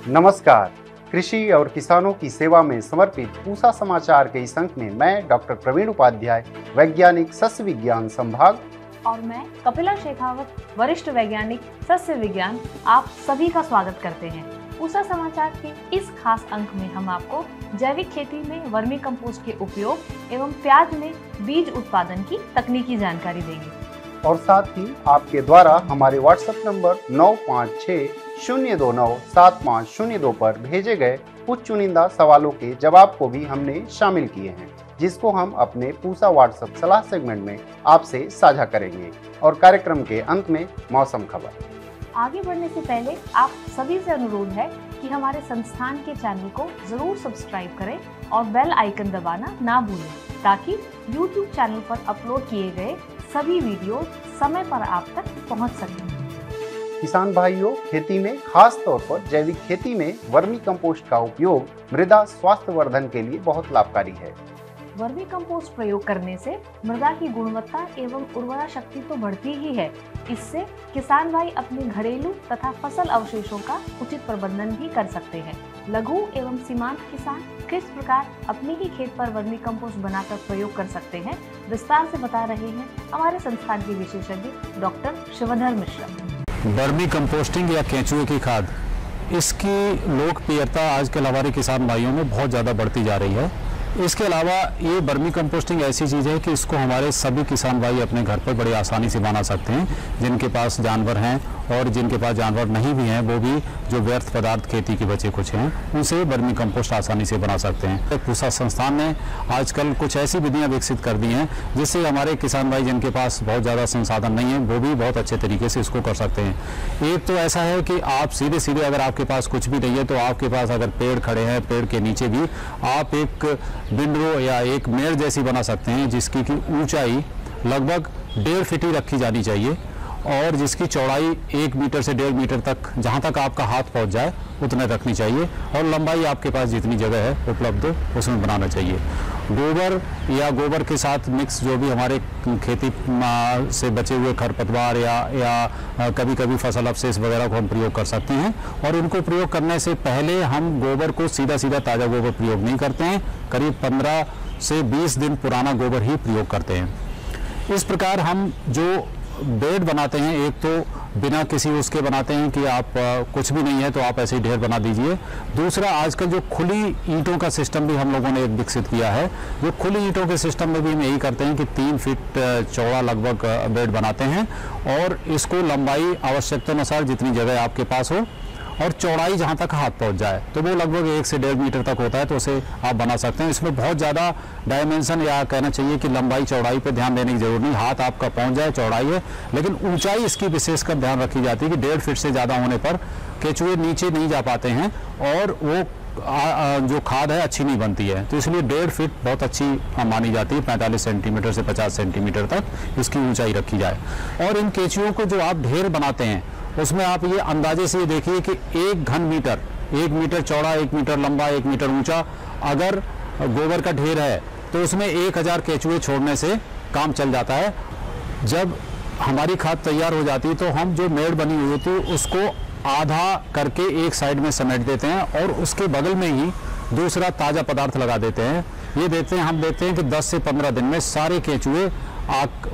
नमस्कार। कृषि और किसानों की सेवा में समर्पित पूसा समाचार के इस अंक में मैं डॉक्टर प्रवीण उपाध्याय, वैज्ञानिक सस्य विज्ञान संभाग, और मैं कपिला शेखावत, वरिष्ठ वैज्ञानिक सस्य विज्ञान, आप सभी का स्वागत करते हैं। पूसा समाचार के इस खास अंक में हम आपको जैविक खेती में वर्मी कंपोस्ट के उपयोग एवं प्याज में बीज उत्पादन की तकनीकी जानकारी देंगे। और साथ ही आपके द्वारा हमारे व्हाट्सएप नंबर 9560297502 पर भेजे गए कुछ चुनिंदा सवालों के जवाब को भी हमने शामिल किए हैं, जिसको हम अपने पूसा व्हाट्सएप सलाह सेगमेंट में आपसे साझा करेंगे। और कार्यक्रम के अंत में मौसम खबर। आगे बढ़ने से पहले आप सभी से अनुरोध है कि हमारे संस्थान के चैनल को जरूर सब्सक्राइब करें और बेल आइकन दबाना ना भूलें, ताकि YouTube चैनल पर अपलोड किए गए सभी वीडियो समय पर आप तक पहुंच सकें। किसान भाइयों, खेती में खास तौर पर जैविक खेती में वर्मी कंपोस्ट का उपयोग मृदा स्वास्थ्य वर्धन के लिए बहुत लाभकारी है। वर्मी कंपोस्ट प्रयोग करने से मृदा की गुणवत्ता एवं उर्वरा शक्ति तो बढ़ती ही है, इससे किसान भाई अपने घरेलू तथा फसल अवशेषों का उचित प्रबंधन भी कर सकते हैं। लघु एवं सीमांत किसान किस प्रकार अपने ही खेत पर वर्मी कंपोस्ट बनाकर प्रयोग कर सकते हैं, विस्तार से बता रहे हैं हमारे संस्थान के विशेषज्ञ doctor Shivdhar Mishra. Vermi composting या केंचुए की खाद, इसकी लोकप्रियता आजकल हमारे किसान भाइयों में बहुत ज़्यादा बढ़ती जा रही है। इसके अलावा ये वर्मी कंपोस्टिंग ऐसी चीज़ है कि इसको हमारे सभी किसान भाई अपने घर पर बड़ी आसानी से बना सकते हैं। जिनके पास जानवर हैं और जिनके पास जानवर नहीं भी हैं, वो भी जो व्यर्थ पदार्थ खेती के बचे कुछ हैं, उनसे वर्मी कंपोस्ट आसानी से बना सकते हैं। पूसा संस्थान ने आजकल कुछ ऐसी विधियाँ विकसित कर दी हैं जिससे हमारे किसान भाई जिनके पास बहुत ज़्यादा संसाधन नहीं है, वो भी बहुत अच्छे तरीके से इसको कर सकते हैं। एक तो ऐसा है कि आप सीधे सीधे अगर आपके पास कुछ भी नहीं है, तो आपके पास अगर पेड़ खड़े हैं, पेड़ के नीचे भी आप एक विंडो या एक मेड़ जैसी बना सकते हैं, जिसकी की ऊंचाई लगभग 1.5 फीट ही रखी जानी चाहिए और जिसकी चौड़ाई 1 मीटर से 1.5 मीटर तक, जहां तक आपका हाथ पहुंच जाए उतने रखनी चाहिए, और लंबाई आपके पास जितनी जगह है उपलब्ध उसमें बनाना चाहिए। गोबर या गोबर के साथ मिक्स जो भी हमारे खेती से बचे हुए खरपतवार या कभी कभी फसल अवशेष वगैरह को हम प्रयोग कर सकते हैं। और इनको प्रयोग करने से पहले हम गोबर को सीधा सीधा ताज़ा गोबर प्रयोग नहीं करते हैं, करीब 15 से 20 दिन पुराना गोबर ही प्रयोग करते हैं। इस प्रकार हम जो बेड बनाते हैं, एक तो बिना किसी उसके बनाते हैं कि आप कुछ भी नहीं है तो आप ऐसे ही ढेर बना दीजिए। दूसरा, आजकल जो खुली ईंटों का सिस्टम भी हम लोगों ने एक विकसित किया है। जो खुली ईंटों के सिस्टम में भी हम यही करते हैं कि 3 फीट चौड़ा लगभग बेड बनाते हैं, और इसको लंबाई आवश्यकता अनुसार जितनी जगह आपके पास हो और चौड़ाई जहाँ तक हाथ पहुँच जाए, तो वो लगभग 1 से 1.5 मीटर तक होता है, तो उसे आप बना सकते हैं। इसमें बहुत ज़्यादा डायमेंशन या कहना चाहिए कि लंबाई चौड़ाई पे ध्यान देने की जरूरत नहीं, हाथ आपका पहुँच जाए चौड़ाई है, लेकिन ऊंचाई इसकी विशेषकर ध्यान रखी जाती है कि 1.5 फीट से ज़्यादा होने पर केंचुए नीचे नहीं जा पाते हैं और वो जो खाद है अच्छी नहीं बनती है। तो इसलिए 1.5 फीट बहुत अच्छी मानी जाती है, 45 सेंटीमीटर से 50 सेंटीमीटर तक इसकी ऊंचाई रखी जाए। और इन केंचुओं को जो आप ढेर बनाते हैं, उसमें आप ये अंदाजे से ये देखिए कि 1 घन मीटर, 1 मीटर चौड़ा, 1 मीटर लंबा, 1 मीटर ऊंचा अगर गोबर का ढेर है, तो उसमें 1000 केंचुए छोड़ने से काम चल जाता है। जब हमारी खाद तैयार हो जाती है, तो हम जो मेड़ बनी हुई होती है उसको आधा करके एक साइड में समेट देते हैं और उसके बगल में ही दूसरा ताज़ा पदार्थ लगा देते हैं। ये देते हैं, हम देते हैं कि 10 से 15 दिन में सारे केंचुए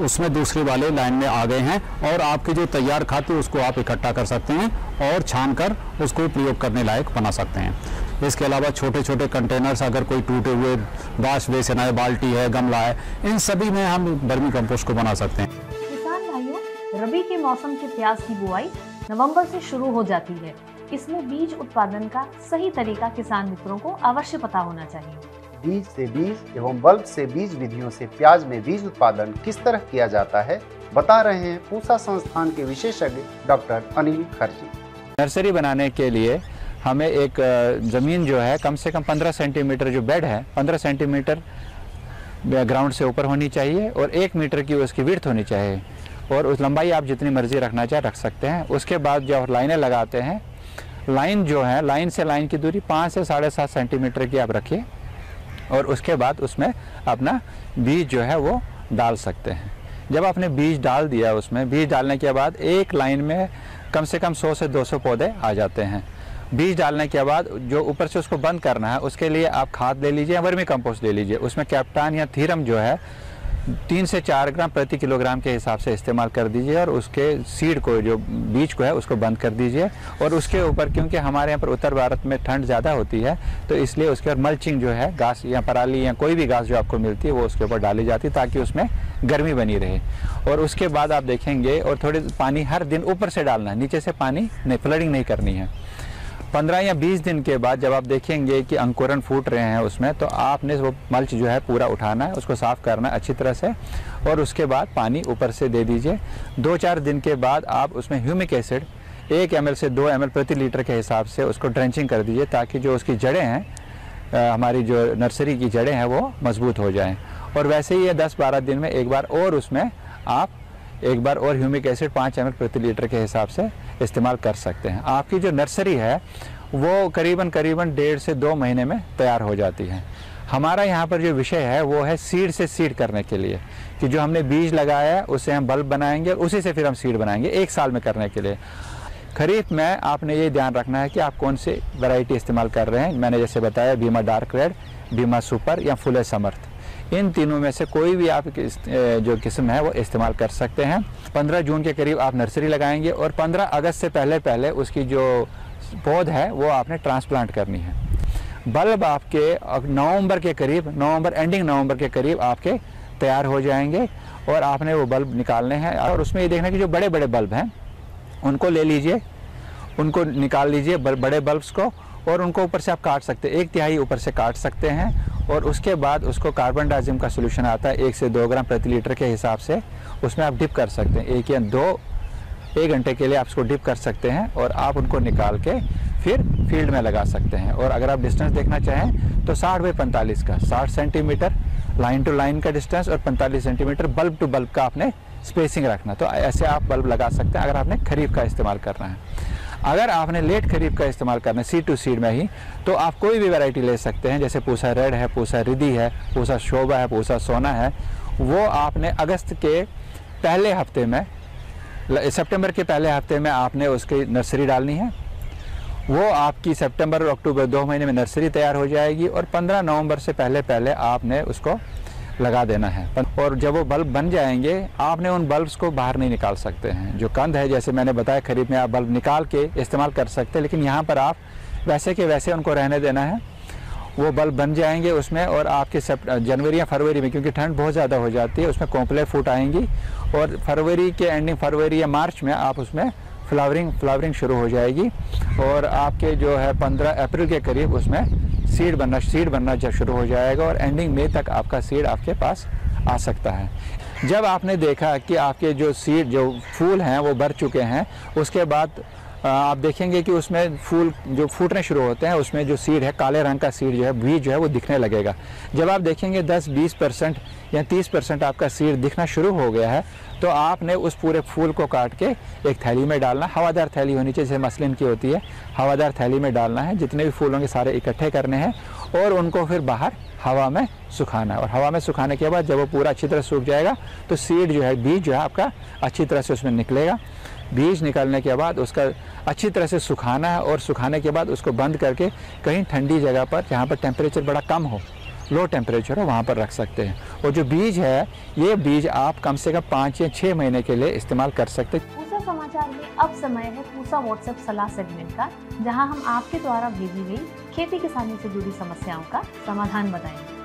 उसमें दूसरे वाले लाइन में आ गए हैं, और आपकी जो तैयार खाद थी उसको आप इकट्ठा कर सकते हैं और छान कर उसको प्रयोग करने लायक बना सकते हैं। इसके अलावा छोटे छोटे कंटेनर्स, अगर कोई टूटे हुए वॉश बेसिन है, बाल्टी है, गमला है, इन सभी में हम वर्मी कंपोस्ट को बना सकते हैं। किसान भाइयों, रबी के मौसम के प्याज की बुआई नवंबर से शुरू हो जाती है। इसमें बीज उत्पादन का सही तरीका किसान मित्रों को अवश्य पता होना चाहिए। बीज से बीज एवं बल्ब से बीज विधियों से प्याज में बीज उत्पादन किस तरह किया जाता है, बता रहे हैं पूसा संस्थान के विशेषज्ञ डॉक्टर अनिल खर्जी। नर्सरी बनाने के लिए हमें एक ज़मीन जो है कम से कम 15 सेंटीमीटर, जो बेड है 15 सेंटीमीटर ग्राउंड से ऊपर होनी चाहिए, और 1 मीटर की उसकी विड्थ होनी चाहिए, और उस लंबाई आप जितनी मर्जी रखना चाहे रख सकते हैं। उसके बाद जब लाइनें लगाते हैं, लाइन जो है, लाइन से लाइन की दूरी 5 से 7.5 सेंटीमीटर की आप रखिए, और उसके बाद उसमें अपना बीज जो है वो डाल सकते हैं। जब आपने बीज डाल दिया, उसमें बीज डालने के बाद एक लाइन में कम से कम 100 से 200 पौधे आ जाते हैं। बीज डालने के बाद जो ऊपर से उसको बंद करना है, उसके लिए आप खाद ले लीजिए, वर्मी कंपोस्ट ले लीजिए। उसमें कैप्टान या थीरम जो है 3 से 4 ग्राम प्रति किलोग्राम के हिसाब से इस्तेमाल कर दीजिए और उसके सीड को, जो बीज को है, उसको बंद कर दीजिए। और उसके ऊपर, क्योंकि हमारे यहाँ पर उत्तर भारत में ठंड ज़्यादा होती है, तो इसलिए उसके ऊपर मल्चिंग जो है, घास या पराली या कोई भी घास जो आपको मिलती है वो उसके ऊपर डाली जाती है ताकि उसमें गर्मी बनी रहे। और उसके बाद आप देखेंगे, और थोड़े पानी हर दिन ऊपर से डालना है, नीचे से पानी नहीं, फ्लडिंग नहीं करनी है। 15 या 20 दिन के बाद जब आप देखेंगे कि अंकुरन फूट रहे हैं उसमें, तो आपने वो मल्च जो है पूरा उठाना है, उसको साफ़ करना है अच्छी तरह से, और उसके बाद पानी ऊपर से दे दीजिए। 2-4 दिन के बाद आप उसमें ह्यूमिक एसिड 1 ml से 2 ml प्रति लीटर के हिसाब से उसको ड्रेंचिंग कर दीजिए ताकि जो उसकी जड़ें हैं, हमारी जो नर्सरी की जड़ें हैं, वो मजबूत हो जाएँ। और वैसे ही 10-12 दिन में एक बार और उसमें आप एक बार और ह्यूमिक एसिड 5 ml प्रति लीटर के हिसाब से इस्तेमाल कर सकते हैं। आपकी जो नर्सरी है वो करीबन 1.5 से 2 महीने में तैयार हो जाती है। हमारा यहाँ पर जो विषय है वो है सीड से सीड करने के लिए, कि जो हमने बीज लगाया है उससे हम बल्ब बनाएंगे और उसी से फिर हम सीड बनाएंगे 1 साल में करने के लिए। खरीफ में आपने ये ध्यान रखना है कि आप कौन सी वैरायटी इस्तेमाल कर रहे हैं। मैंने जैसे बताया, बीमा डार्क रेड, बीमा सुपर या फुले समर्थ, इन तीनों में से कोई भी आप जो किस्म है वो इस्तेमाल कर सकते हैं। 15 जून के करीब आप नर्सरी लगाएंगे और 15 अगस्त से पहले उसकी जो पौध है वो आपने ट्रांसप्लांट करनी है। बल्ब आपके नवंबर के करीब, एंडिंग नवंबर के करीब आपके तैयार हो जाएंगे और आपने वो बल्ब निकालने हैं। और उसमें ये देखना कि जो बड़े बड़े बल्ब हैं उनको ले लीजिए, उनको निकाल लीजिए बड़े बल्ब्स को, और उनको ऊपर से आप काट सकते हैं, 1/3 ऊपर से काट सकते हैं। और उसके बाद उसको कार्बन डाइऑक्साइड का सोल्यूशन आता है 1 से 2 ग्राम प्रति लीटर के हिसाब से, उसमें आप डिप कर सकते हैं। 1 या 1 घंटे के लिए आप उसको डिप कर सकते हैं और आप उनको निकाल के फिर फील्ड में लगा सकते हैं। और अगर आप डिस्टेंस देखना चाहें तो 60 बाई 45 का, 60 सेंटीमीटर लाइन टू लाइन का डिस्टेंस और 45 सेंटीमीटर बल्ब टू बल्ब का आपने स्पेसिंग रखना। तो ऐसे आप बल्ब लगा सकते हैं अगर आपने खरीफ का इस्तेमाल करना है। अगर आपने लेट खरीफ का इस्तेमाल करना है सीड टू सीड में ही, तो आप कोई भी वैरायटी ले सकते हैं, जैसे पूसा रेड है, पूसा रिद्धि है, पूसा शोभा है, पूसा सोना है। वो आपने अगस्त के पहले हफ्ते में, सितंबर के पहले हफ्ते में आपने उसकी नर्सरी डालनी है। वो आपकी सितंबर और अक्टूबर 2 महीने में नर्सरी तैयार हो जाएगी और 15 नवंबर से पहले आपने उसको लगा देना है। और जब वो बल्ब बन जाएंगे, आपने उन बल्ब्स को बाहर नहीं निकाल सकते हैं। जो कंद है, जैसे मैंने बताया, खरीफ में आप बल्ब निकाल के इस्तेमाल कर सकते हैं, लेकिन यहाँ पर आप वैसे के वैसे उनको रहने देना है। वो बल्ब बन जाएंगे उसमें, और आपके जनवरी या फरवरी में, क्योंकि ठंड बहुत ज़्यादा हो जाती है, उसमें कोंपले फूट आएंगी और फरवरी के एंडिंग, फरवरी या मार्च में आप उसमें फ्लावरिंग शुरू हो जाएगी। और आपके जो है 15 अप्रैल के करीब उसमें सीड बनना जब शुरू हो जाएगा और एंडिंग मई तक आपका सीड आपके पास आ सकता है। जब आपने देखा कि आपके जो सीड, जो फूल हैं वो भर चुके हैं, उसके बाद आप देखेंगे कि उसमें फूल जो फूटने शुरू होते हैं, उसमें जो सीड है, काले रंग का सीड जो है, बीज जो है वो दिखने लगेगा। जब आप देखेंगे 10-20% या 30% आपका सीड दिखना शुरू हो गया है, तो आपने उस पूरे फूल को काट के एक थैली में डालना। हवादार थैली होनी चाहिए, जैसे मसलिन की होती है, हवादार थैली में डालना है। जितने भी फूल होंगे सारे इकट्ठे करने हैं और उनको फिर बाहर हवा में सुखाना है। और हवा में सुखाने के बाद जब वो पूरा अच्छी तरह सूख जाएगा, तो सीड जो है, बीज जो है आपका अच्छी तरह से उसमें निकलेगा। बीज निकलने के बाद उसका अच्छी तरह से सुखाना है और सुखाने के बाद उसको बंद करके कहीं ठंडी जगह पर, जहाँ पर टेम्परेचर बड़ा कम हो, लो टेम्परेचर हो, वहाँ पर रख सकते हैं। और जो बीज है, ये बीज आप कम से कम 5 या 6 महीने के लिए इस्तेमाल कर सकते हैं। पूसा समाचार में अब समय है पूसा व्हाट्सएप सलाह सेगमेंट का, जहां हम आपके द्वारा भेजी गई खेती किसानी से जुड़ी समस्याओं का समाधान बताएंगे।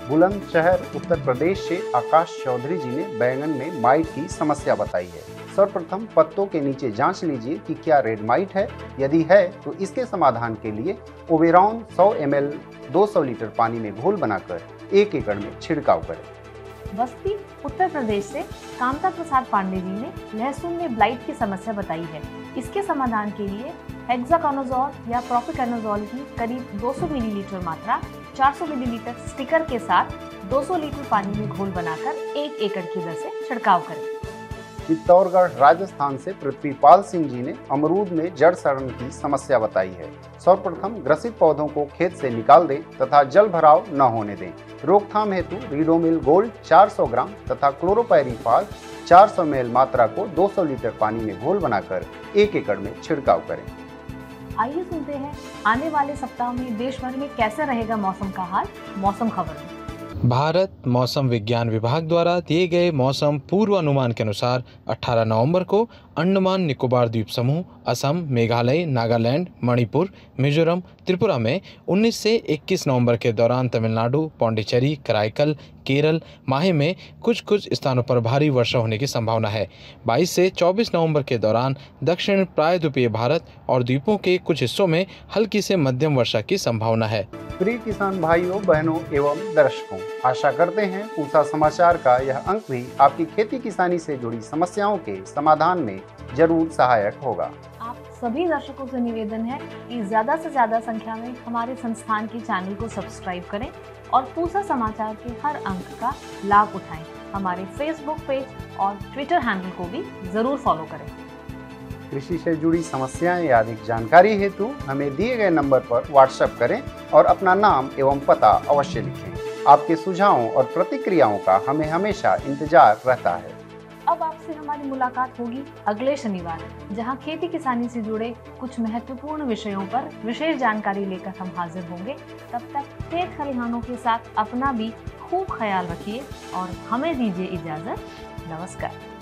बुलंदशहर उत्तर प्रदेश से आकाश चौधरी जी ने बैंगन में माइट की समस्या बताई है। सर्वप्रथम पत्तों के नीचे जांच लीजिए कि क्या रेड माइट है। यदि है तो इसके समाधान के लिए ओवेरॉन 100 ml 200 लीटर पानी में घोल बनाकर 1 एकड़ में छिड़काव करें। बस्ती उत्तर प्रदेश से कामता प्रसाद पांडे जी ने लहसुन में ब्लाइट की समस्या बताई है। इसके समाधान के लिए हेक्साकोनाजोल या प्रोपिकोनाजोल की करीब 200 मिलीलीटर मात्रा 400 मिलीलीटर स्टिकर के साथ 200 लीटर पानी में घोल बनाकर 1 एकड़ की दर से छिड़काव करें। चित्तौड़गढ़ राजस्थान से पृथ्वीपाल सिंह जी ने अमरूद में जड़ सड़न की समस्या बताई है। सर्वप्रथम ग्रसित पौधों को खेत से निकाल दें तथा जल भराव न होने दें। रोकथाम हेतु रीडोमिल गोल्ड 400 ग्राम तथा क्लोरोपाइरीफास 400 ml मात्रा को 200 लीटर पानी में घोल बनाकर 1 एकड़ में छिड़काव करें। आइए सुनते हैं आने वाले सप्ताह में देश भर में कैसे रहेगा मौसम का हाल, मौसम खबर में। भारत मौसम विज्ञान विभाग द्वारा दिए गए मौसम पूर्वानुमान के अनुसार 18 नवंबर को अंडमान निकोबार द्वीप समूह, असम, मेघालय, नागालैंड, मणिपुर, मिजोरम, त्रिपुरा में 19 से 21 नवंबर के दौरान तमिलनाडु, पौंडीचेरी, कराईकल, केरल, माहे में कुछ स्थानों पर भारी वर्षा होने की संभावना है। 22 से 24 नवंबर के दौरान दक्षिण प्रायद्वीपीय भारत और द्वीपों के कुछ हिस्सों में हल्की से मध्यम वर्षा की संभावना है। प्रिय किसान भाइयों, बहनों एवं दर्शकों, आशा करते हैं पूसा समाचार का यह अंक भी आपकी खेती किसानी से जुड़ी समस्याओं के समाधान में जरूर सहायक होगा। आप सभी दर्शकों से निवेदन है कि ज्यादा से ज्यादा संख्या में हमारे संस्थान के चैनल को सब्सक्राइब करें और पूसा समाचार के हर अंक का लाभ उठाएं। हमारे फेसबुक पेज और ट्विटर हैंडल को भी जरूर फॉलो करें। कृषि से जुड़ी समस्याएं या अधिक जानकारी हेतु हमें दिए गए नंबर पर व्हाट्सएप करें और अपना नाम एवं पता अवश्य लिखें। आपके सुझावों और प्रतिक्रियाओं का हमें हमेशा इंतजार रहता है। अब आपसे हमारी मुलाकात होगी अगले शनिवार, जहां खेती किसानी से जुड़े कुछ महत्वपूर्ण विषयों पर विशेष जानकारी लेकर हम हाजिर होंगे। तब तक खेत खलिहानों के साथ अपना भी खूब ख्याल रखिए और हमें दीजिए इजाजत। नमस्कार।